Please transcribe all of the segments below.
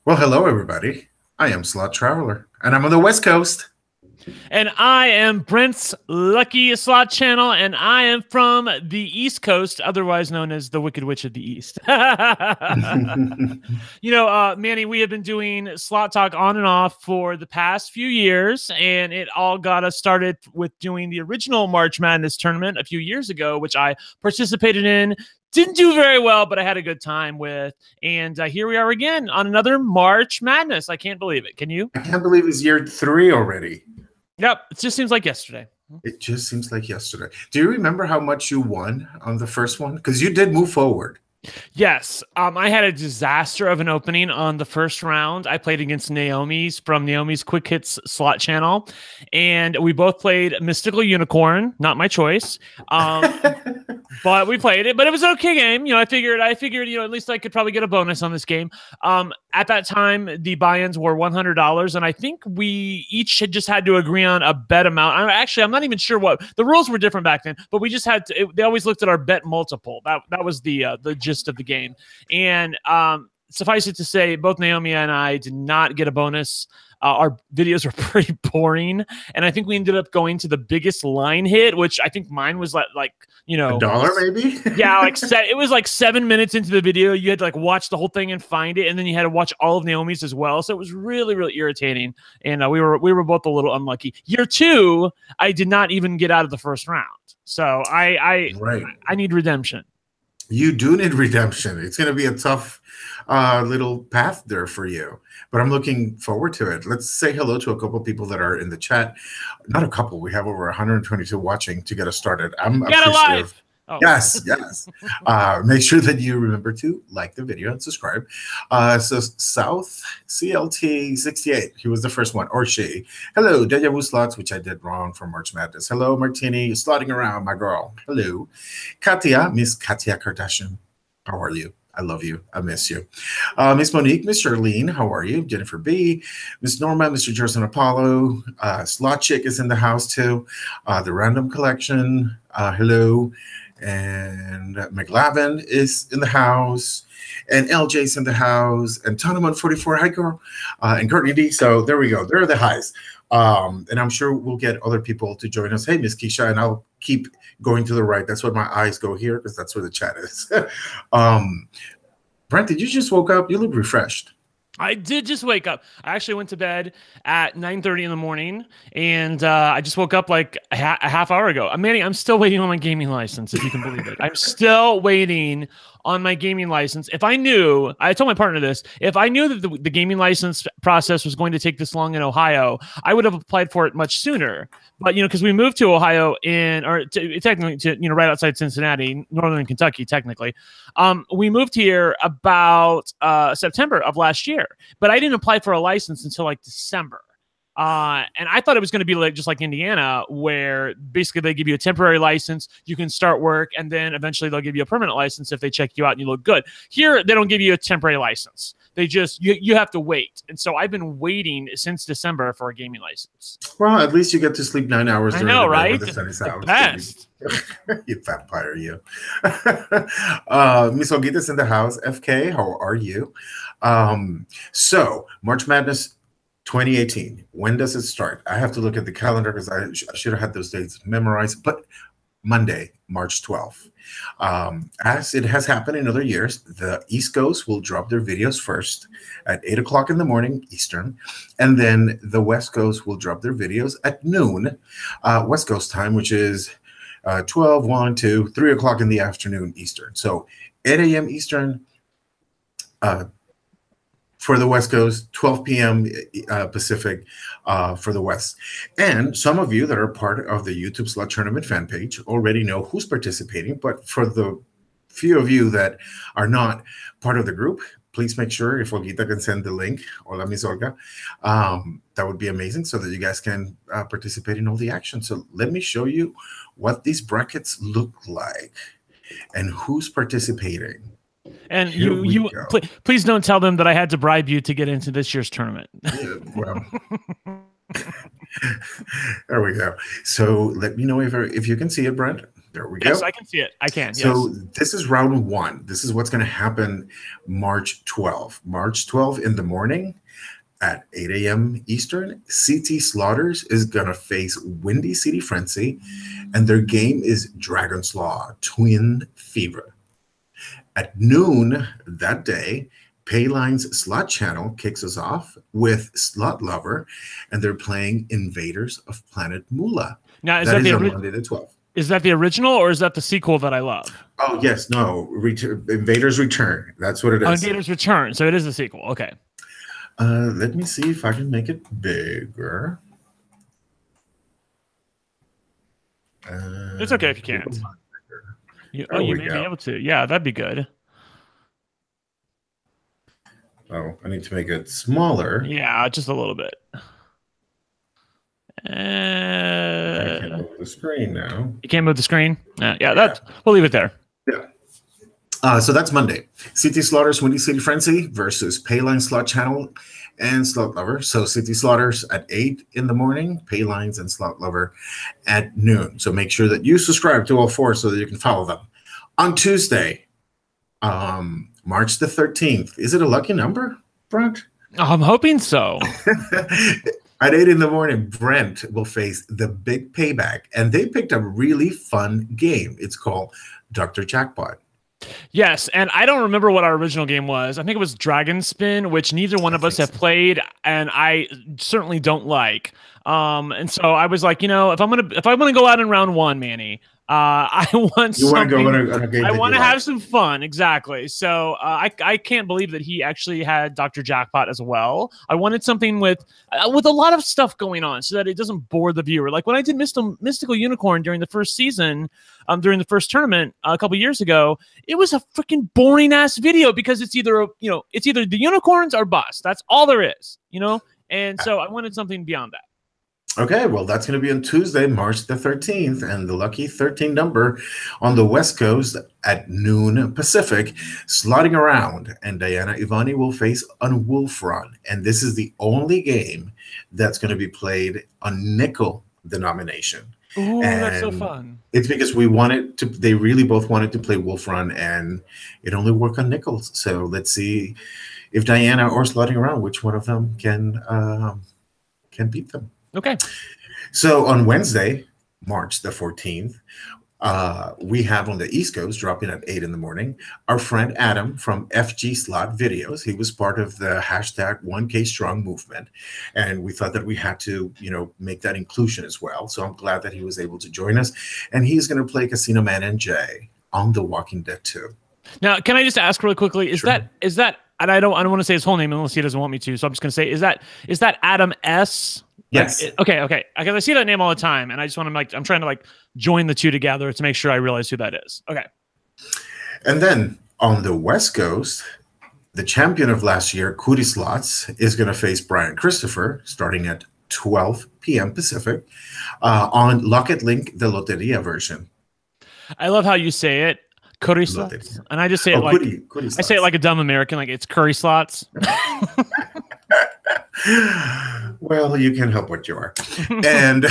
Well, hello, everybody. I am Slot Traveler, and I'm on the West Coast. And I am Brent's Lucky Slot Channel, and I am from the East Coast, otherwise known as the Wicked Witch of the East. Manny, we have been doing Slot Talk on and off for the past few years, and it all got us started with doing the original March Madness tournament a few years ago, which I participated in. Didn't do very well, but I had a good time with. And here we are again on another March Madness. I can't believe it. Can you? I can't believe it's year 3 already. Yep, it just seems like yesterday. It just seems like yesterday. Do you remember how much you won on the first one? Because you did move forward. Yes, I had a disaster of an opening on the first round. I played against Naomi's from Naomi's Quick Hits Slot Channel, and we both played Mystical Unicorn. Not my choice, but we played it. But it was an okay game. I figured, at least I could probably get a bonus on this game. At that time, the buy-ins were $100, and I think we each had to agree on a bet amount. I'm not even sure what the rules were different back then, but we just had to. They always looked at our bet multiple. That was the gist of the game. And suffice it to say, both Naomi and I did not get a bonus. Our videos were pretty boring, and I think we ended up going to the biggest line hit, which I think mine was like $1 maybe. Yeah, it was like 7 minutes into the video. You had to watch the whole thing and find it, and then you had to watch all of Naomi's as well. So it was really, really irritating, and we were both a little unlucky. Year 2, I did not even get out of the first round, so I need redemption. You do need redemption. It's going to be a tough little path there for you, but I'm looking forward to it. Let's say hello to a couple of people that are in the chat. Not a couple. We have over 122 watching to get us started. I'm appreciative. Oh. Yes. Make sure that you remember to like the video and subscribe. So South CLT 68, he was the first one, or she. Hello, Deja Vu Slots, which I did wrong for March Madness. Hello, Martini, you're slotting around, my girl. Hello, Katia, Miss Katia Kardashian. How are you? I love you. I miss you. Miss Monique, Miss Charlene, how are you? Jennifer B, Miss Norma, Mr. Jerson Apollo, Slot Chick is in the house too. The Random Collection, hello. And McLavin is in the house, and LJ's in the house, and Tonaman 44, hi girl, and Courtney D. So there we go. There are the highs. And I'm sure we'll get other people to join us. Hey, Miss Keisha, and I'll keep going to the right. That's where my eyes go here, because that's where the chat is. Brent, did you just woke up? You look refreshed. I did just wake up. I actually went to bed at 9:30 in the morning, and I just woke up like a half hour ago. Manny, I'm still waiting on my gaming license, if you can believe it. I'm still waiting on my gaming license. If I knew, I told my partner this, if I knew that the gaming license process was going to take this long in Ohio, I would have applied for it much sooner. But, because we moved to Ohio technically to, right outside Cincinnati, northern Kentucky, technically. We moved here about September of last year, but I didn't apply for a license until like December. And I thought it was going to be just like Indiana, where basically they give you a temporary license, you can start work, and then eventually they'll give you a permanent license if they check you out and you look good. Here, they don't give you a temporary license. They just, you have to wait. And so I've been waiting since December for a gaming license. Well, at least you get to sleep 9 hours. I know, right? The best. You vampire, you. Miss Olguita's in the house. FK, how are you? So, March Madness 2018. When does it start? I have to look at the calendar because I should have had those dates memorized. But Monday, March 12th. As it has happened in other years, the East Coast will drop their videos first at 8 o'clock in the morning Eastern, and then the West Coast will drop their videos at noon West Coast time, which is 12, 1, 2, 3 o'clock in the afternoon Eastern. So 8 a.m. Eastern for the West Coast, 12 p.m. Pacific for the West. And some of you that are part of the YouTube Slot Tournament fan page already know who's participating, but for the few of you that are not part of the group, please make sure if Olguita can send the link, hola Miss Olga, that would be amazing so that you guys can participate in all the action. So let me show you what these brackets look like and who's participating. And please don't tell them that I had to bribe you to get into this year's tournament. Yeah, well, There we go. So let me know if you can see it, Brent. There we Yes, go. I can see it. I can. So Yes. this is round one. This is what's going to happen March 12th. March 12th in the morning at 8 a.m. Eastern. CT Slaughters is going to face Windy City Frenzy, and their game is Dragon's Law Twin Fever. At noon that day, Payline's slot channel kicks us off with Slot Lover, and they're playing Invaders of Planet Moolah. Now, is That that is on Monday the 12th. Is that the original or is that the sequel that I love? Oh, yes. No. Invaders Return. That's what it is. Oh, Invaders Return. So it is the sequel. Okay. Let me see if I can make it bigger. It's okay if you can't. You may be able to. Yeah, that'd be good. Oh, I need to make it smaller. Yeah, just a little bit. I can't move the screen now. You can't move the screen? Yeah. We'll leave it there. Yeah. So that's Monday. CT Slaughters, Windy City Frenzy versus Payline Slot Channel and Slot Lover. So CT Slaughters at 8 in the morning, Paylines and Slot Lover at noon. So make sure that you subscribe to all four so that you can follow them. On Tuesday, March the 13th. Is it a lucky number, Brent? I'm hoping so. At 8 in the morning, Brent will face the Big Payback, and they picked a really fun game. It's called Dr. Jackpot. Yes, and I don't remember what our original game was. I think it was Dragon Spin, which neither one of us have played, and I certainly don't like. And so I was like, if I'm gonna go out in round one, Manny, I want I want to have some fun, exactly. So I can't believe that he actually had Dr. Jackpot as well. I wanted something with a lot of stuff going on, so that it doesn't bore the viewer. Like when I did Mystical Unicorn during the first season, during the first tournament a couple years ago, it was a freaking boring ass video because it's either the unicorns or bust. That's all there is, And so I wanted something beyond that. Okay, well, that's going to be on Tuesday, March the 13th, and the lucky 13 number on the West Coast at noon Pacific, slotting around, and Diana Ivani will face on Wolf Run, and this is the only game that's going to be played on nickel denomination. Ooh, that's so fun. It's because they really both wanted to play Wolf Run, and it only worked on nickels. So let's see if Diana or slotting around, which one of them can beat them. Okay. So on Wednesday, March the 14th, we have on the East Coast, dropping at 8 in the morning, our friend Adam from FG Slot Videos. He was part of the hashtag 1K Strong movement. And we thought that we had to, make that inclusion as well. So I'm glad that he was able to join us. And he's going to play Casino Man and Jay on The Walking Dead 2. Now, can I just ask really quickly, is that, and I don't want to say his whole name unless he doesn't want me to. So I'm just going to say, is that Adam S? Yes. Okay. Because I see that name all the time, and I just want to I'm trying to join the two together to make sure I realize who that is. Okay. And then on the West Coast, the champion of last year, Cootie Slots, is going to face Brian Christopher starting at 12 p.m. Pacific on Locket Link, the Loteria version. I love how you say it. Curry slots. And I just say it I say it like a dumb American, like it's curry slots. Well, you can't help what you are. And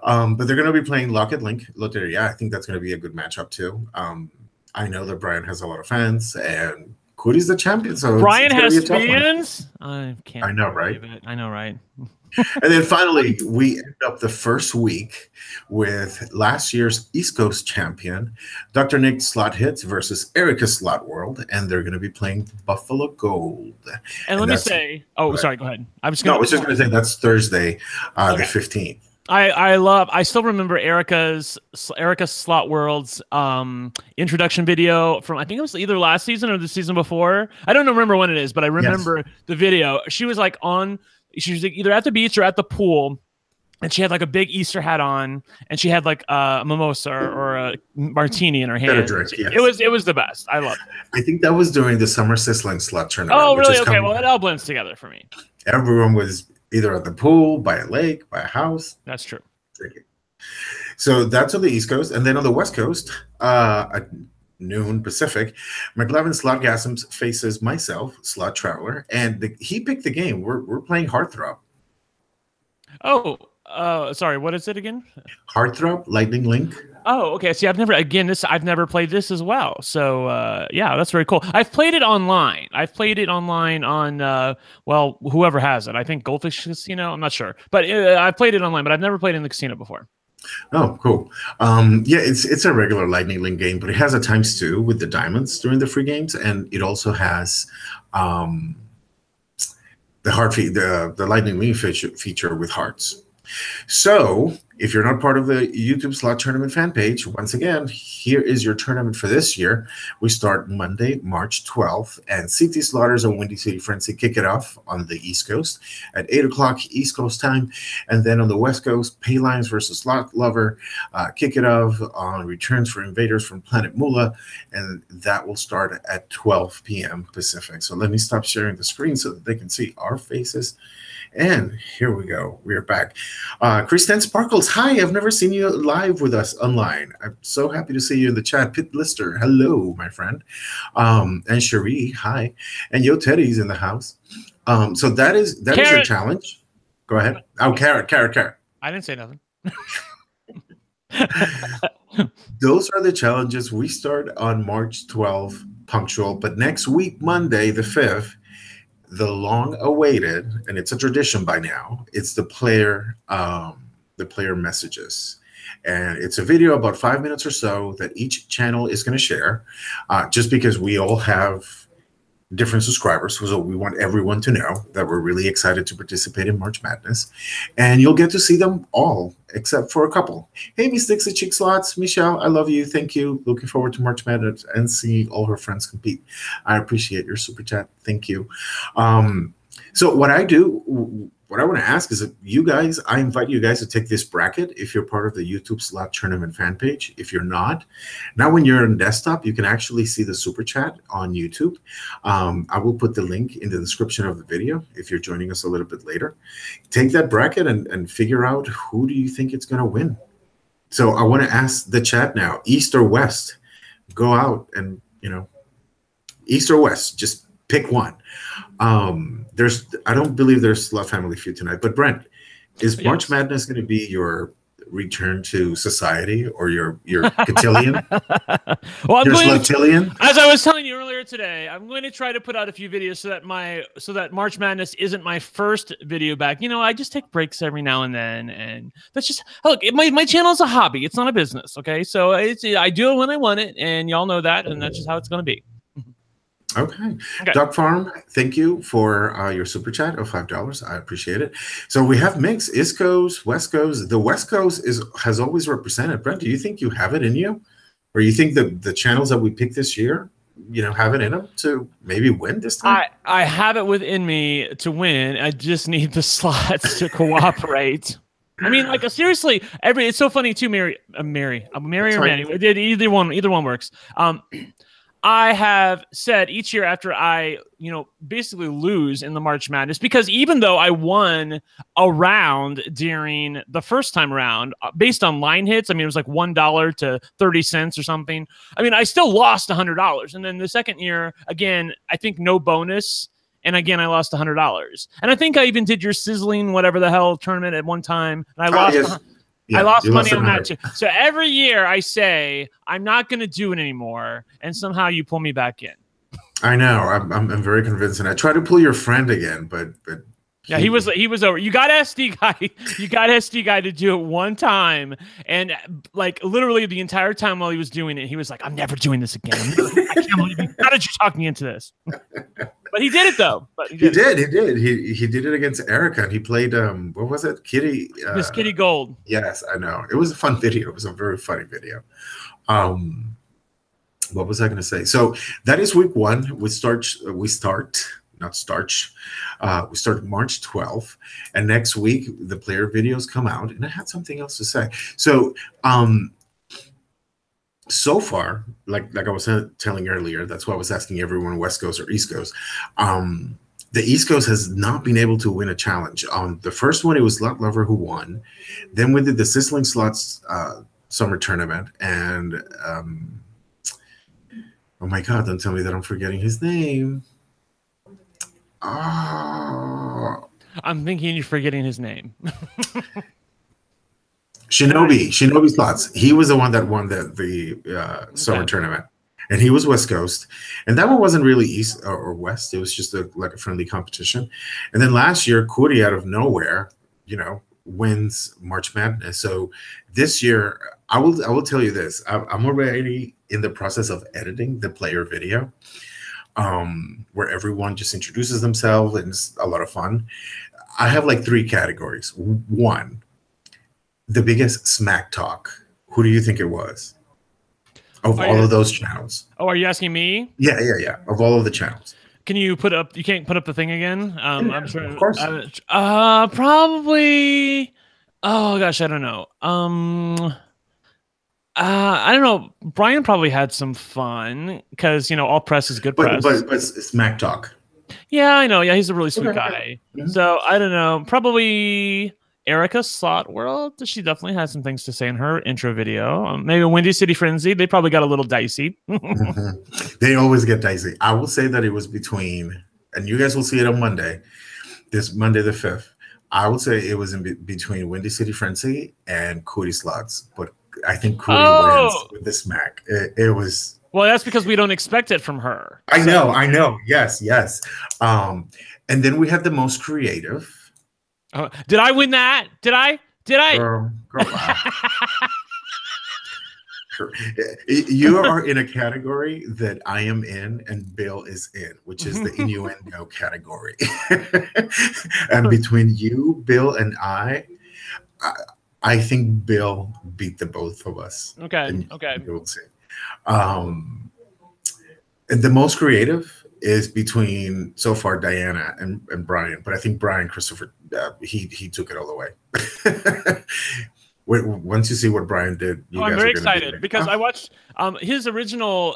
but they're going to be playing Locket Link Loteria. I think that's going to be a good matchup too. I know that Brian has a lot of fans, and Cody's the champion. So Brian has fans. I know, right? I know, right? And then finally, we end up the first week with last year's East Coast champion, Dr. Nick Slot Hits versus Erica Slot World, and they're going to be playing Buffalo Gold. And let me say, sorry, go ahead. I was just going to say that's Thursday, the 15th. I still remember Erica Slot World's introduction video from, I think it was either last season or the season before. I don't remember when it is, but I remember the video. She was either at the beach or at the pool, and she had a big Easter hat on, and she had a mimosa or a martini in her hand. Drink, yes. It was the best. I loved it. I think that was during the Summer Sizzling Slot tournament. Oh, really? Okay, well, it all blends together for me. Everyone was either at the pool, by a lake, by a house. That's true. Drinking. So that's on the East Coast. And then on the West Coast, noon Pacific. McLevin Slotgasms faces myself, Slot Traveler, and he picked the game. We're playing Heartthrob. Oh, sorry. What is it again? Heartthrob, Lightning Link. Oh, okay. See, I've never played this as well. So, yeah, that's very cool. I've played it online. I've played it online on, well, whoever has it. I think Goldfish Casino. I'm not sure, but I've played it online, but I've never played it in the casino before. Oh, cool. Yeah, it's a regular Lightning Link game, but it has a ×2 with the diamonds during the free games, and it also has the Lightning Link feature with hearts. So if you're not part of the YouTube Slot Tournament fan page, once again, here is your tournament for this year. We start Monday, March 12th, and CT Slaughters and Windy City Frenzy kick it off on the East Coast at 8 o'clock East Coast time. And then on the West Coast, Paylines versus Slot Lover kick it off on Returns for Invaders from Planet Moolah, and that will start at 12 p.m. Pacific. So let me stop sharing the screen so that they can see our faces. And here we go. We are back. Kristen Sparkles, hi. I've never seen you live with us online. I'm so happy to see you in the chat. Pit Lister, hello, my friend. And Cherie, hi. And Yo Teddy's in the house. So that is your challenge. Go ahead. Oh, Carrot. I didn't say nothing. Those are the challenges. We start on March 12th, punctual. But next week, Monday, the 5th, the long-awaited, and it's a tradition by now, it's the player messages. And it's a video about 5 minutes or so that each channel is going to share, just because we all have different subscribers. So we want everyone to know that we're really excited to participate in March Madness. And you'll get to see them all, except for a couple. Hey, Miss Dixie Chick Slots, Michelle, I love you. Thank you. Looking forward to March Madness and seeing all her friends compete. I appreciate your super chat. Thank you. So what I want to ask is that I invite you guys to take this bracket if you're part of the YouTube Slot Tournament fan page. If you're not, now when you're on desktop, you can actually see the super chat on YouTube. I will put the link in the description of the video if you're joining us a little bit later. Take that bracket and figure out who do you think it's going to win. So I want to ask the chat now, East or West? Go out and, East or West, just pick one. I don't believe there's Slot Family Feud tonight, but Brent, is March Madness going to be your return to society or your cotillion? Well, Slotillion? As I was telling you earlier today, I'm going to try to put out a few videos so that March Madness isn't my first video back. I just take breaks every now and then, and that's just look. My channel is a hobby; it's not a business. Okay, so I do it when I want it, and y'all know that, and that's just how it's going to be. Okay. Duck Farm, thank you for your super chat of $5. I appreciate it. So we have mix, East Coast, West Coast. The West Coast has always represented. Brent, do you think you have it in you? Or you think the channels that we picked this year, have it in them to maybe win this time? I have it within me to win. I just need the slots to cooperate. I mean, seriously, it's so funny too, Mary or Manny. Either one works. I have said each year after I, basically lose in the March Madness, because even though I won a round during the first time around, based on line hits, it was like $1 to 30 cents or something. I still lost $100. And then the second year, again, I think no bonus. And again, I lost $100. And I think I even did your sizzling, whatever the hell tournament at one time. And I lost. Yes. Yeah, I lost money on that too. So every year I say I'm not going to do it anymore, and somehow you pull me back in. I know. I'm very convinced, and I try to pull your friend again, but yeah, he was over. You got SD guy. You got SD guy to do it one time, and literally the entire time while he was doing it, he was like, "I'm never doing this again. I can't believe you. How did you talk me into this?" But he did it though. He did. He did it against Erica, and he played what was it, Kitty? Miss Kitty Gold. Yes, I know. It was a fun video. It was a very funny video. What was I going to say? So that is week one. We start March 12th, and next week the player videos come out. And I had something else to say. So so far, like I was telling earlier, that's why I was asking everyone West Coast or East Coast. The East Coast has not been able to win a challenge. On the first one, it was Slot Lover who won. Then we did the Sizzling Slots Summer Tournament, and Oh my God! Don't tell me that I'm forgetting his name. Oh, I'm thinking you're forgetting his name. Shinobi Slots. He was the one that won the summer Okay. tournament, and he was West Coast. And that one wasn't really East or West. It was just like a friendly competition. And then last year, Kuri out of nowhere, wins March Madness. So this year, I will tell you this. I'm already in the process of editing the player video, where everyone just introduces themselves, and it's a lot of fun. I have like three categories. One, the biggest smack talk. Who do you think it was of Are all you, of those channels? oh, are you asking me? Yeah, yeah, yeah. Of all of the channels. Can you put up? You can't put up the thing again. I'm Yeah, of sure. course. Probably. Oh gosh, I don't know. I don't know. Brian probably had some fun because all press is good But press. smack talk. Yeah, I know. Yeah, he's a really sweet Okay. guy. Mhm. So I don't know. Probably Erica Slot World. She definitely had some things to say in her intro video. Maybe Windy City Frenzy. They probably got a little dicey. Mhm. They always get dicey. I will say that it was between, and you guys will see it on Monday, this Monday the 5th. I would say it was between Windy City Frenzy and Cootie Slots, but I think Cootie wins Oh, with the smack. It was. well, that's because we don't expect it from her. I So, know, I know. Yes, yes. And then we had the most creative. did I win that? Did I? Did I? Girl, wow. You are in a category that I am in and Bill is in, which is the innuendo category. And between you, Bill, and I think Bill beat the both of us. Okay. And Okay. you will see. And the most creative is between so far Diana and Brian, but I think Brian Christopher he took it all the way. Once you see what Brian did, you Oh, I'm guys very are going to be excited like, because oh. I watched his original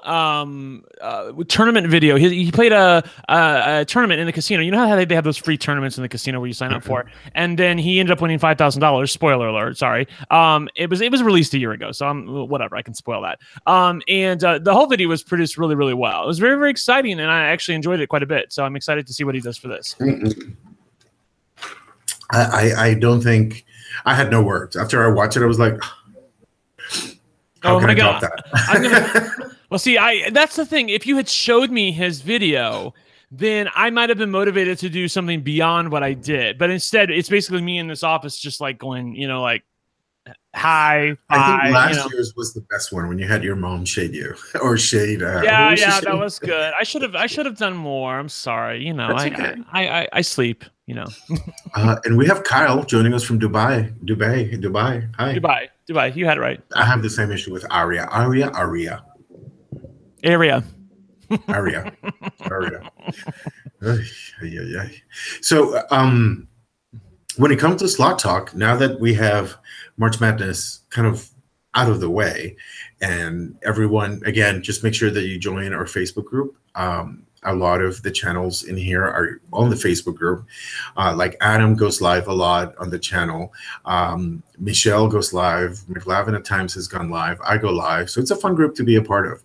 tournament video. He played a tournament in the casino. You know how they have those free tournaments in the casino where you sign up for, and then he ended up winning $5,000. Spoiler alert! Sorry. It was released a year ago, so whatever. I can spoil that. And the whole video was produced really really well. It was very very exciting, and I actually enjoyed it quite a bit. So I'm excited to see what he does for this. I don't think I had no words after I watched it. I was like, how Oh can my I top God. that? Well, see, that's the thing. If you had showed me his video, then I might have been motivated to do something beyond what I did. But instead, it's basically me in this office just like going, like hi, I think bye, last year's was the best one when you had your mom shade you or shade. Who Yeah, was she yeah, that shading? was good. I should have done more. I'm sorry. That's okay. I sleep, And we have Kyle joining us from Dubai. Dubai. Hi. Dubai. You had it right. I have the same issue with Aria. Aria. Area. Ay, ay, ay. So, when it comes to slot talk, now that we have March Madness kind of out of the way, and everyone, again, just make sure that you join our Facebook group. A lot of the channels in here are on the Facebook group. Like Adam goes live a lot on the channel. Michelle goes live. McLavin at times has gone live. I go live. So it's a fun group to be a part of.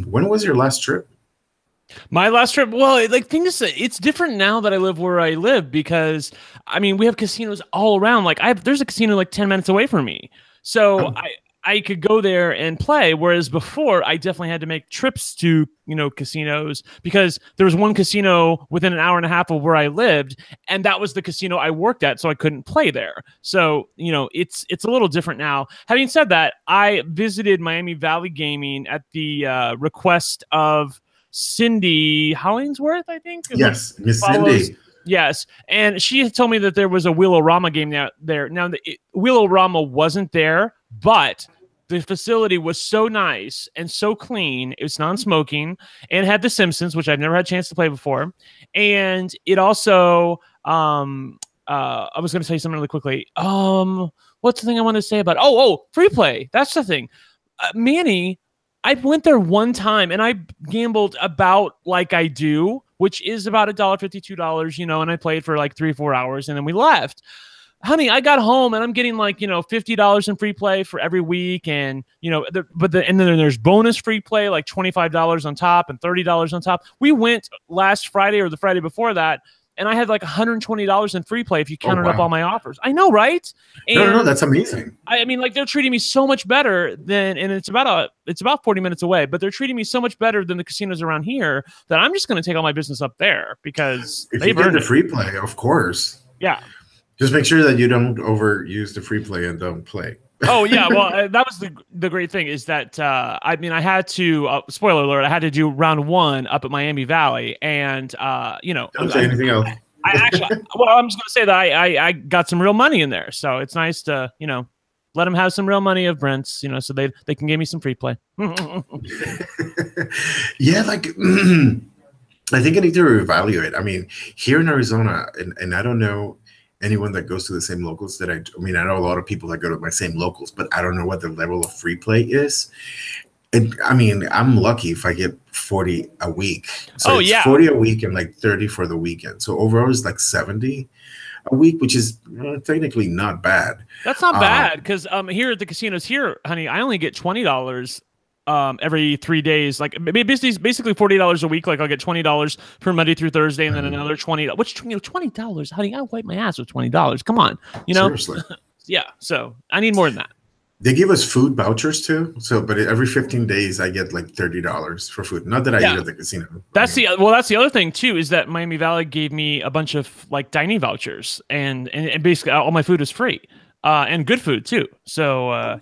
When was your last trip? My last trip, well, thing is, it's different now that I live where I live because, we have casinos all around. There's a casino 10 minutes away from me, so I could go there and play. Whereas before, I definitely had to make trips to casinos because there was one casino within an hour and a half of where I lived, and that was the casino I worked at, so I couldn't play there. So it's a little different now. Having said that, I visited Miami Valley Gaming at the request of Cindy Hollingsworth, I think. Yes, Miss Cindy. Yes, and she had told me that there was a Wheel-O-Rama game there. Now, Wheel-O-Rama wasn't there, but the facility was so nice and so clean. It was non-smoking and had The Simpsons, which I've never had a chance to play before. And it also, I was going to say something really quickly. What's the thing I want to say about? Free play. That's the thing. Manny, I went there one time and I gambled about like I do, which is about $1.50, $2, and I played for 3 or 4 hours and then we left. honey, I got home and I'm getting like, $50 in free play for every week. And, and then there's bonus free play, like $25 on top and $30 on top. We went last Friday or the Friday before that, and I had like $120 in free play if you counted up all my offers. I know, right? And no, that's amazing. I mean, like, they're treating me so much better than, and it's about 40 minutes away, but they're treating me so much better than the casinos around here that I'm just going to take all my business up there because if you get the free play, of course. Yeah. Just make sure that you don't overuse the free play and don't play. Oh yeah, well that was the great thing is that I mean I had to spoiler alert, I had to do round 1 up at Miami Valley, and don't say anything else. I actually I'm just gonna say that I got some real money in there, so it's nice to let them have some real money of Brent's, so they can give me some free play. Yeah, like I think I need to reevaluate. I mean, here in Arizona, and I don't know anyone that goes to the same locals that I mean, I know a lot of people that go to my same locals, but I don't know what the level of free play is. And I mean, I'm lucky if I get 40 a week. So it's 40 a week and like 30 for the weekend. So overall it's like 70 a week, which is technically not bad. That's not bad because here at the casinos here, honey, I only get $20 every 3 days, like basically $40 a week. Like I'll get $20 per Monday through Thursday, and then another $20. Which $20, honey? I wipe my ass with $20. Come on, Seriously. Yeah. So I need more than that. They give us food vouchers too. So, but every 15 days I get like $30 for food. Not that I eat at the casino. That's the other thing too is that Miami Valley gave me a bunch of like dining vouchers, and basically all my food is free, and good food too. So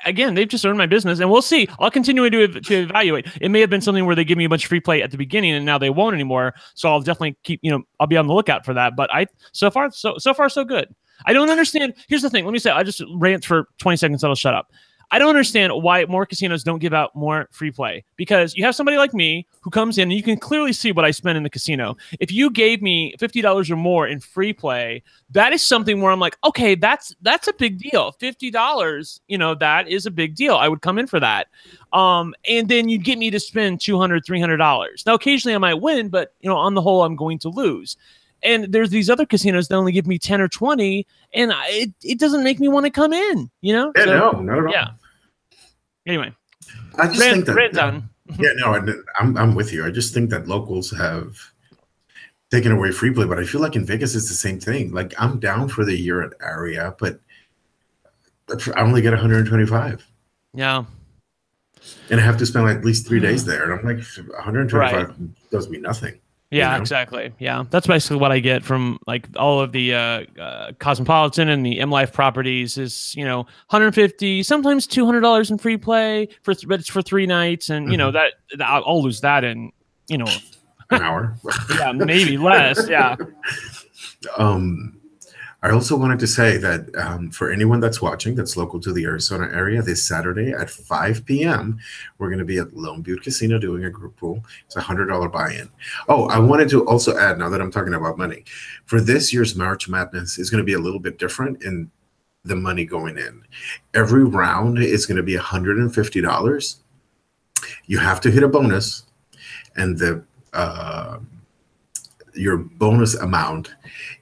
again, they've just earned my business, and we'll see. I'll continue to evaluate. It may have been something where they give me a bunch of free play at the beginning, and now they won't anymore. So I'll definitely keep, I'll be on the lookout for that. But so far so good. I don't understand. Here's the thing. Let me say, I just rant for 20 seconds, then I'll shut up. I don't understand why more casinos don't give out more free play, because you have somebody like me who comes in and you can clearly see what I spend in the casino. If you gave me $50 or more in free play, that is something where I'm like, okay, that's a big deal. $50, that is a big deal. I would come in for that. And then you'd get me to spend $200, $300. Now, occasionally I might win, but on the whole, I'm going to lose. And there's these other casinos that only give me 10 or 20, and it doesn't make me want to come in, Yeah, no, not at all. Yeah. Anyway, I just think that done. Yeah, no, I'm with you. I just think that locals have taken away free play, but I feel like in Vegas it's the same thing. Like I'm down for the year at area, but I only get 125. Yeah. And I have to spend like at least 3 days there, and I'm like 125 does me nothing. Yeah, exactly. Yeah, that's basically what I get from like all of the Cosmopolitan and the M Life properties is $150, sometimes $200 in free play but it's for 3 nights, and that I'll lose that in an hour. Yeah, maybe less. Yeah. I also wanted to say that for anyone that's watching that's local to the Arizona area, this Saturday at 5 p.m., we're going to be at Lone Butte Casino doing a group pool. It's a $100 buy-in. Oh, I wanted to also add, now that I'm talking about money, for this year's March Madness is going to be a little bit different in the money going in. Every round is going to be $150. You have to hit a bonus, and your bonus amount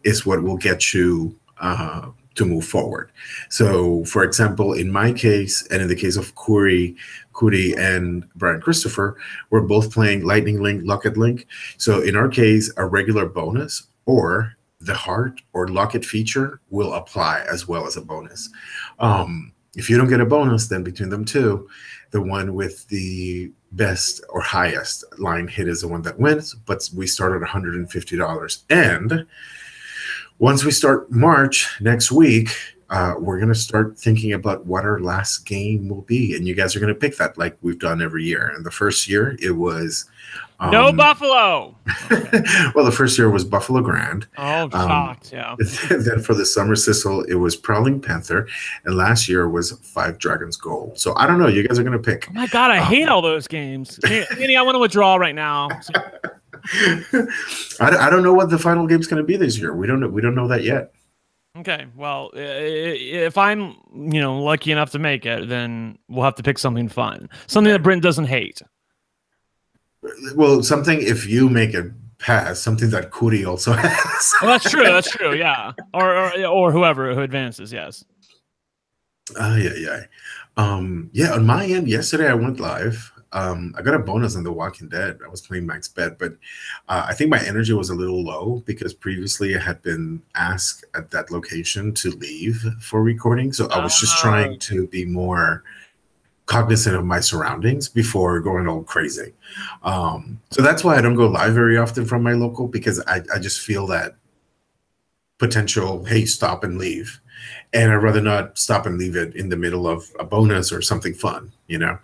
is what will get you to move forward. So, for example, in my case, and in the case of Cootie and Brian Christopher, we're both playing Lightning Link, Locket Link. So in our case, a regular bonus or the heart or locket feature will apply as well as a bonus. If you don't get a bonus, then between them two, the one with the best or highest line hit is the one that wins, but we start at $150. And once we start March next week, we're going to start thinking about what our last game will be. And you guys are going to pick that like we've done every year. And the first year it was... no Buffalo. Okay. Well, the first year was Buffalo Grand. Oh, shocked, yeah. Then for the Summer Sizzle, it was Prowling Panther. And last year was 5 Dragons Gold. So I don't know. You guys are going to pick. Oh my God, I hate all those games. Andy, I want to withdraw right now. So. I don't know what the final game's going to be this year. We don't know that yet. Okay, well, if I'm lucky enough to make it, then we'll have to pick something fun, something that Brent doesn't hate. Well, something, if you make it, pass, something that Kuri also has. Well, that's true. That's true. Yeah. Or whoever who advances. Yes. Yeah, yeah. Yeah, on my end, yesterday I went live. I got a bonus on The Walking Dead. I was playing Max Bet, but I think my energy was a little low because previously I had been asked at that location to leave for recording. So I was just trying to be more cognizant of my surroundings before going all crazy. So that's why I don't go live very often from my local, because I just feel that potential, hey, stop and leave. And I'd rather not stop and leave it in the middle of a bonus or something fun, you know?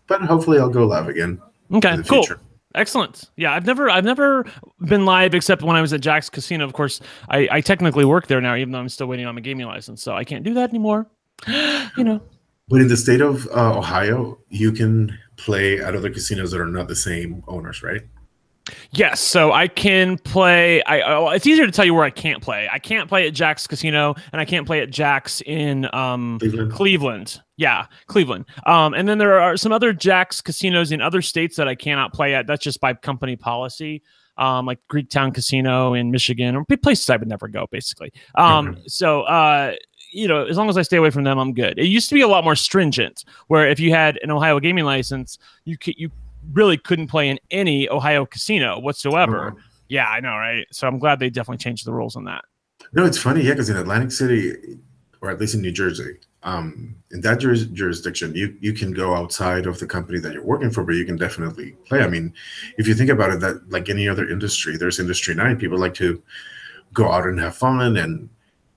But hopefully I'll go live again Okay, in the cool. future. Excellent. Yeah, I've never been live except when I was at Jack's Casino. Of course, I technically work there now, even though I'm still waiting on my gaming license, so I can't do that anymore. You know. But in the state of Ohio, you can play at other casinos that are not the same owners, right? Yes, so I can play. It's easier to tell you where I can't play. I can't play at Jack's Casino, and I can't play at Jack's in Cleveland. Yeah, Cleveland. And then there are some other Jack's casinos in other states that I cannot play at. That's just by company policy. Like Greektown Casino in Michigan, or places I would never go, basically. So you know, as long as I stay away from them, I'm good. It used to be a lot more stringent, where if you had an Ohio gaming license, you really couldn't play in any Ohio casino whatsoever. Yeah, I know, right? So I'm glad they definitely changed the rules on that. No, it's funny, yeah, because in Atlantic City, or at least in New Jersey, in that jurisdiction, you can go outside of the company that you're working for, but you can definitely play. I mean, if you think about it, that like any other industry, there's industry night. People like to go out and have fun, and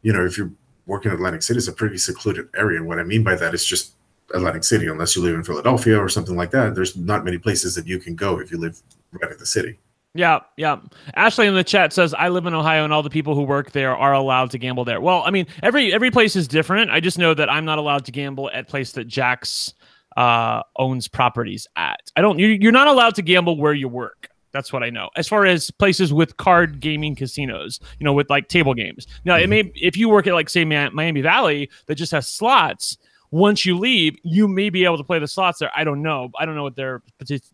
you know, if you're working in Atlantic City, it's a pretty secluded area. And what I mean by that is just Atlantic City, unless you live in Philadelphia or something like that. There's not many places that you can go if you live right in the city. Yeah, yeah. Ashley in the chat says, I live in Ohio and all the people who work there are allowed to gamble there. Well, I mean, every place is different. I just know that I'm not allowed to gamble at place that Jack's owns properties at. You're not allowed to gamble where you work. That's what I know. As far as places with card gaming casinos, you know, with like table games. Now, it may, if you work at like say Miami Valley that just has slots, once you leave, you may be able to play the slots there. I don't know. I don't know what their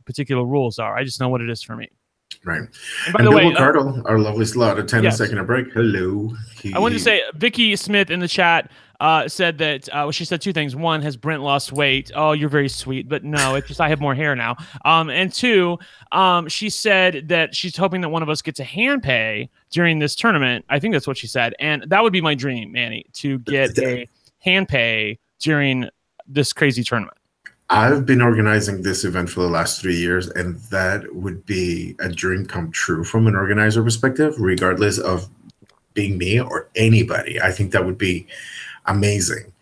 particular rules are. I just know what it is for me. Right. And by the way, Cardle, our lovely slot, a second break. Hello. I wanted to say, Vicky Smith in the chat said that she said two things. One, has Brent lost weight? Oh, you're very sweet, but no, it's just I have more hair now. And two, she said that she's hoping that one of us gets a hand pay during this tournament. I think that's what she said, and that would be my dream, Manny, to get a hand pay during this crazy tournament. I've been organizing this event for the last 3 years, and that would be a dream come true from an organizer perspective, regardless of being me or anybody. I think that would be amazing.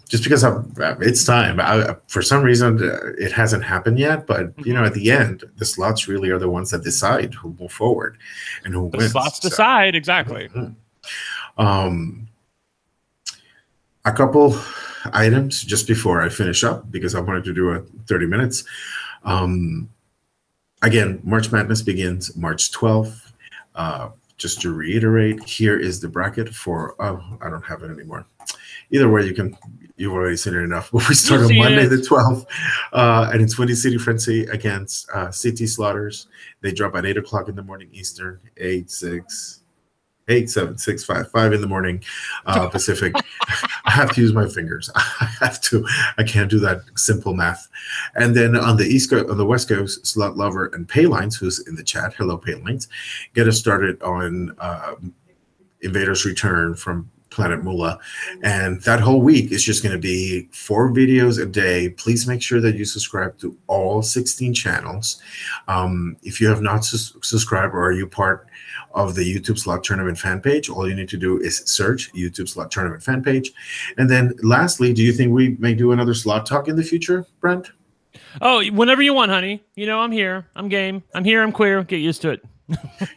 Just because it's time. For some reason, it hasn't happened yet, but you know, at the end, the slots really are the ones that decide who move forward and who wins. Slots decide, exactly. A couple items just before I finish up, because I wanted to do a 30 minutes. Again, March Madness begins March 12th. Just to reiterate, here is the bracket for, I don't have it anymore. Either way, you've already seen it enough. We start on Monday the 12th, and it's Windy City Frenzy against CT Slaughters. They drop at 8 o'clock in the morning Eastern, 8, 7, 6, 5 in the morning Pacific. I have to use my fingers. I can't do that simple math. And then on the East Coast, on the West Coast, Slot Lover and Paylines, who's in the chat, hello Paylines, get us started on Invader's Return from Planet Moolah. And that whole week is just going to be 4 videos a day. Please make sure that you subscribe to all 16 channels. If you have not subscribed, or are you part of the YouTube Slot Tournament fan page, all you need to do is search YouTube Slot Tournament fan page. And then lastly, do you think we may do another slot talk in the future, Brent? Oh, whenever you want, honey. You know, I'm here. I'm game. I'm here. I'm queer. Get used to it.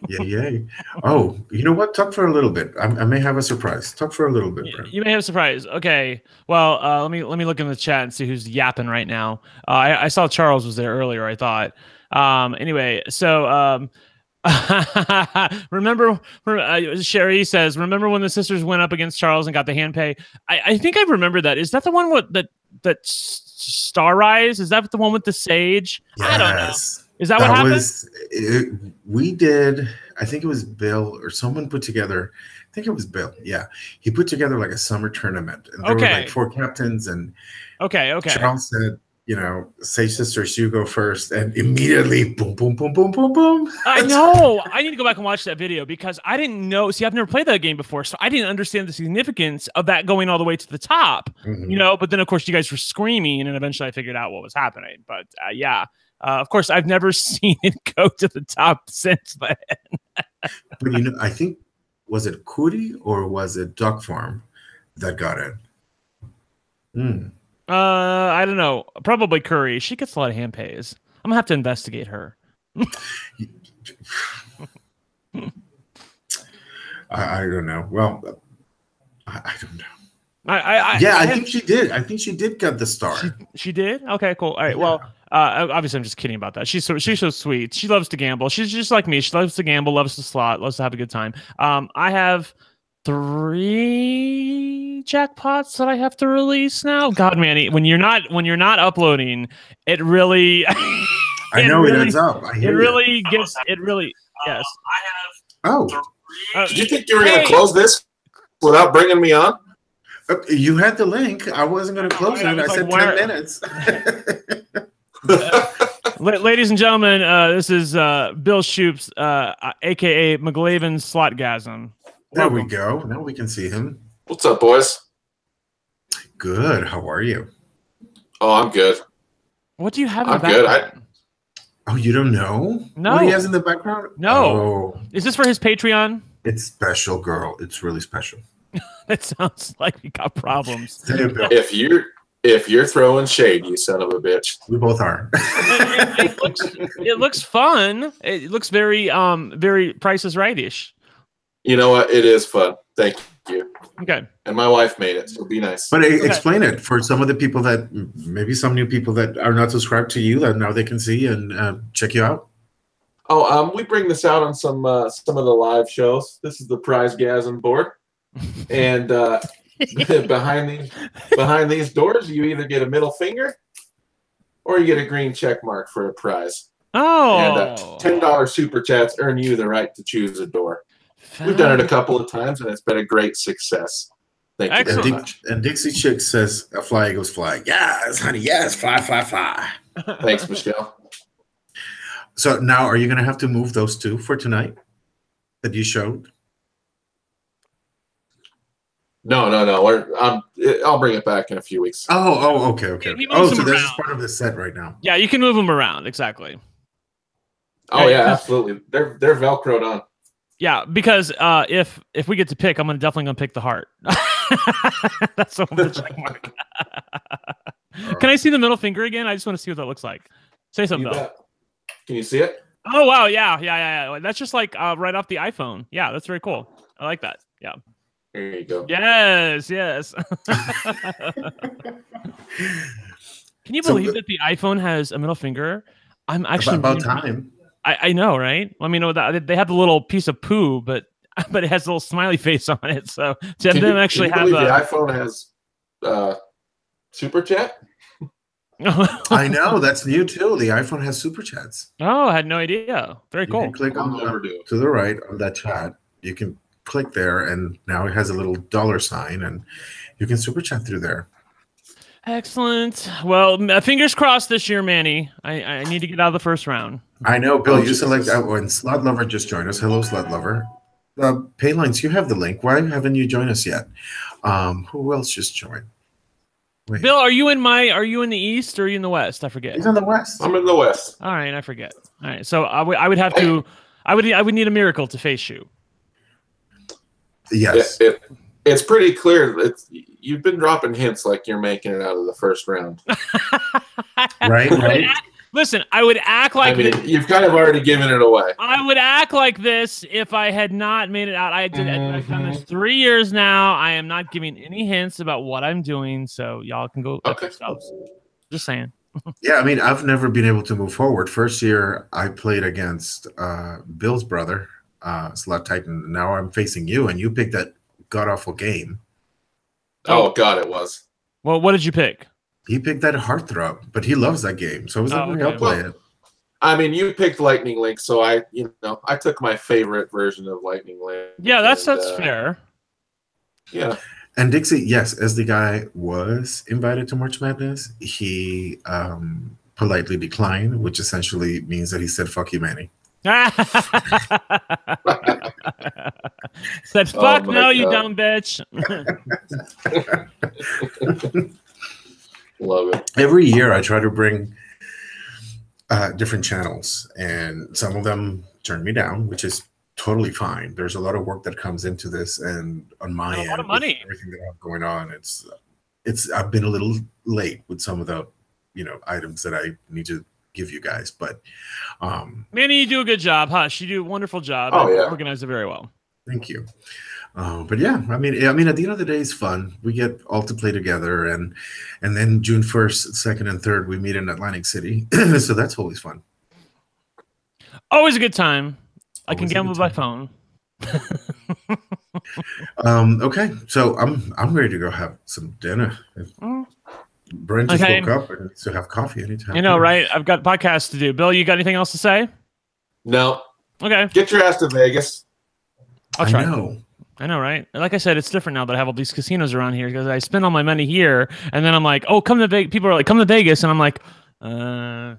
Yay. Oh, you know what? Talk for a little bit. I may have a surprise. Talk for a little bit, Brent. You may have a surprise. Okay. Well, let me look in the chat and see who's yapping right now. I saw Charles was there earlier, I thought. Anyway, so remember, Sherry says, remember when the sisters went up against Charles and got the hand pay? I think I remember that. Is that the one with that Star Rise? Is that the one with the sage? Yes. I don't know. Is that what That happened? was it, we did. I think it was Bill or someone put together. I think it was Bill. Yeah, he put together like a summer tournament, and there were like Okay. 4 captains. And Okay. Charles said, "Say sisters, you go first," and immediately, boom, boom, boom, boom, boom, boom. I know. I need to go back and watch that video because I didn't know. See, I've never played that game before, so I didn't understand the significance of that going all the way to the top. Mhm. But then of course you guys were screaming, and eventually I figured out what was happening. But yeah, of course I've never seen it go to the top since then. But I think, was it Cootie or was it Duck Farm that got it? Hmm. I don't know. Probably Curry. She gets a lot of hand pays. I'm gonna have to investigate her. I don't know. Well, I don't know. I think she did. I think she did get the star. She did? Okay, cool. All right. Yeah. Well, obviously I'm just kidding about that. She's so sweet. She loves to gamble. She's just like me. She loves to gamble, loves to slot, loves to have a good time. I have 3 jackpots that I have to release now. God, Manny, when you're not uploading, it really I know it adds up. I hear really gets yes. Did you think you were going to close this without bringing me on? You had the link. I wasn't going to close it. I said 10 minutes. Ladies and gentlemen, this is Bill Shoops, a.k.a. McGlaven's Slotgasm. There we go. Now we can see him. What's up, boys? Good. How are you? Oh, I'm good. What do you have in I'm the good. background? Oh, you don't know? No. What he has in the background? No. Oh, Is this for his Patreon? it's special, girl. It's really special. It sounds like we got problems. Say it, Bill. If you're throwing shade, you son of a bitch. We both are. it looks fun. It looks very Price is Right-ish. You know what? It is fun. Thank you. Okay. And my wife made it, so be nice. But explain it for some of the people that maybe some new people that are not subscribed to you that now they can see and check you out. Oh, we bring this out on some of the live shows. This is the Prize Gasm board, and behind these doors, you either get a middle finger or you get a green check mark for a prize. Oh. And $10 super chats earn you the right to choose a door. We've done it a couple of times, and it's been a great success. Thank you very much. And Dixie Chick says, "A fly eagles fly." Yes, honey. Yes, fly, fly, fly. Thanks, Michelle. So now, are you going to have to move those 2 for tonight that you showed? No. I'll bring it back in a few weeks. Oh, okay. Oh, so this is part of the set right now. Yeah, you can move them around. Exactly. Oh yeah, absolutely. They're Velcroed on. Yeah, because if we get to pick, I'm definitely gonna pick the heart. That's so much check mark. Can I see the middle finger again? I just want to see what that looks like. Say something, Bill. Can you see it? Oh wow, yeah. That's just like right off the iPhone. Yeah, that's very cool. I like that. Yeah. There you go. Yes. Can you believe that the iPhone has a middle finger? I'm actually about time. I know, right? I mean, they have the little piece of poo, but it has a little smiley face on it. So to them actually have the iPhone has super chat. I know, that's new too. The iPhone has super chats. Oh, I had no idea. Very cool. You can click on to the right on that chat. You can click there, and now it has a little $sign, and you can super chat through there. Excellent. Well, fingers crossed this year, Manny. I need to get out of the first round. I know, Bill. You select when Slot Lover just joined us. Hello, Slot Lover. Paylines, you have the link. Why haven't you joined us yet? Who else just joined? Wait. Bill, are you in the East or are you in the West? I forget. He's in the West. I'm in the West. All right, I forget. All right, so I would have to. I would need a miracle to face you. Yes. It's pretty clear. You've been dropping hints like you're making it out of the first round. Right. Listen, I would act like you've kind of already given it away. I would act like this if I had not made it out. I've done this 3 years now. I am not giving any hints about what I'm doing, so y'all can go up yourselves. Just saying. Yeah, I mean, I've never been able to move forward. First year, I played against Bill's brother, Slot Titan. Now I'm facing you, and you picked that god-awful game. Oh, God, it was. Well, what did you pick? He picked that Heartthrob, but he loves that game. So I was like, I'll play it. I mean, you picked Lightning Link, so I took my favorite version of Lightning Link. Yeah, that's fair. Yeah. And Dixie, yes, as the guy was invited to March Madness, he politely declined, which essentially means that he said, "Fuck you, Manny." Said, "Fuck no, you dumb bitch." Love it. Every year I try to bring different channels, and some of them turn me down, which is totally fine. There's a lot of work that comes into this, and on my end, a lot of money. everything that I have going on, it's I've been a little late with some of the items that I need to give you guys, but Manny, you do a good job, huh? You do a wonderful job. Oh, yeah. Organize it very well. Thank you. But yeah, I mean, at the end of the day, it's fun. We get all to play together, and then June 1st, 2nd, and 3rd, we meet in Atlantic City, so that's always fun. Always a good time. I can gamble by phone. Okay, so I'm ready to go have some dinner. Brent just woke up and needs to have coffee anytime. You know, right? I've got podcasts to do. Bill, you got anything else to say? No. Okay. Get your ass to Vegas. I'll try. I know, right? Like I said, it's different now that I have all these casinos around here because I spend all my money here, and then I'm like, oh, come to Vegas. People are like, come to Vegas, and I'm like, I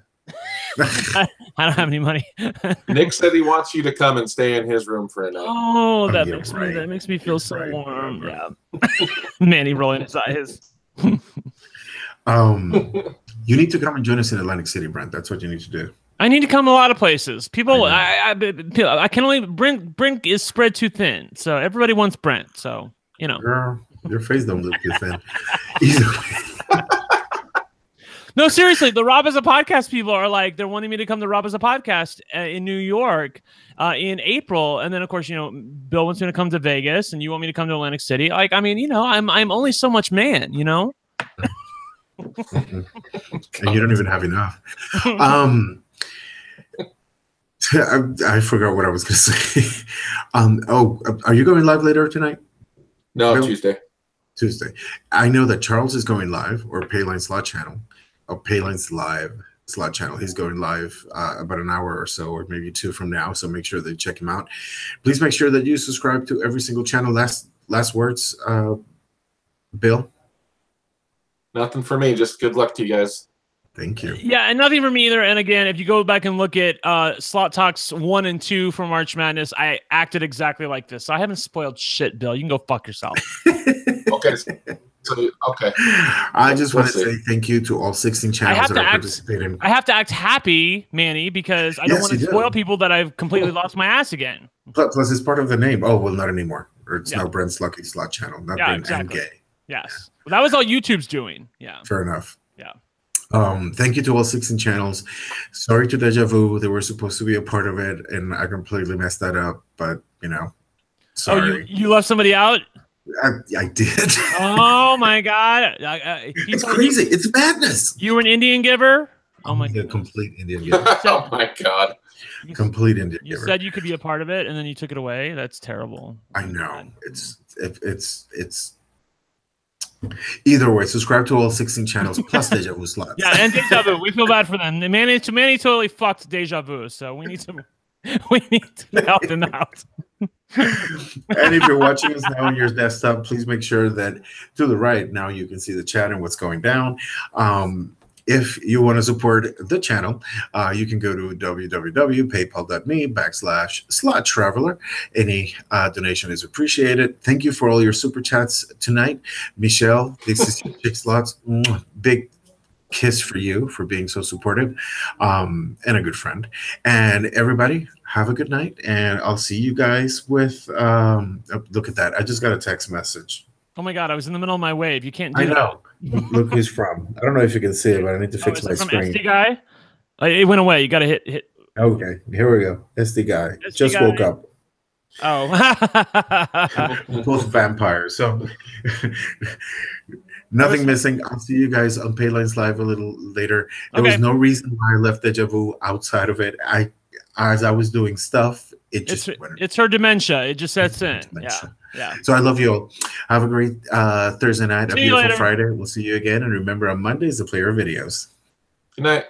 don't have any money. Nick said he wants you to come and stay in his room for a night. Oh, that makes me feel so warm. Yeah. Manny rolling his eyes. You need to come and join us in Atlantic City, Brent. That's what you need to do. I need to come a lot of places. People, I can only Brent is spread too thin, so everybody wants Brent. So girl, your face don't look too thin. Either way. No, seriously, the Rob as a Podcast people are like, they're wanting me to come to Rob as a Podcast in New York in April, and then of course Bill wants me to come to Vegas, and you want me to come to Atlantic City. Like, I mean, I'm only so much man, And you don't even have enough. I forgot what I was going to say. Are you going live later tonight? No, Tuesday. Tuesday. I know that Charles is going live, or Payline Slot Channel, or Payline's live slot channel. He's going live about an hour or so, or maybe 2 from now. So make sure that you check him out. Please make sure that you subscribe to every single channel. Last words, Bill. Nothing for me. Just good luck to you guys. Thank you. Yeah, and nothing for me either. And again, if you go back and look at Slot Talks 1 and 2 from March Madness, I acted exactly like this. So I haven't spoiled shit, Bill. You can go fuck yourself. Okay. Okay. I just want to say thank you to all 16 channels that are participating. I have to act happy, Manny, because I don't want to spoil people that I've completely lost my ass again. Plus, it's part of the name. Oh, well, not anymore. Or it's now Brent's Lucky Slot Channel, not Brent and Gay. Yes. Well, that was all YouTube's doing. Yeah. Fair enough. Yeah. Thank you to all 16 channels. Sorry to Deja Vu. They were supposed to be a part of it, and I completely messed that up. But, sorry. Oh, you left somebody out? I did. Oh, my God. It's crazy. It's madness. You were an Indian giver? Oh, my God. Complete Indian giver. Oh, my God. Complete Indian giver. You said you could be a part of it, and then you took it away. That's terrible. I know. It's either way. Subscribe to all 16 channels plus Deja Vu slots. Yeah, and Deja Vu. We feel bad for them. Manny totally fucked Deja Vu, so we need to help them out. And if you're watching us now on your desktop, please make sure that to the right now you can see the chat and what's going down. If you want to support the channel, you can go to www.paypal.me/Slot Traveler. Any donation is appreciated. Thank you for all your super chats tonight. Michelle, this is Chick Slots. Big kiss for you for being so supportive and a good friend. And everybody, have a good night. And I'll see you guys with, look at that. I just got a text message. Oh my God, I was in the middle of my wave. You can't do I know. Look who's from. I don't know if you can see it, but I need to fix my screen. SD guy? It went away. You got to hit. Okay, here we go. SD guy. Just woke up. Oh. Both vampires. So nothing missing. I'll see you guys on Paylines Live a little later. There was no reason why I left Deja Vu outside of it. As I was doing stuff, it's her dementia. It just sets in. Yeah. So I love you all. Have a great Thursday night, a beautiful Friday. We'll see you again. And remember, on Monday is the player videos. Good night.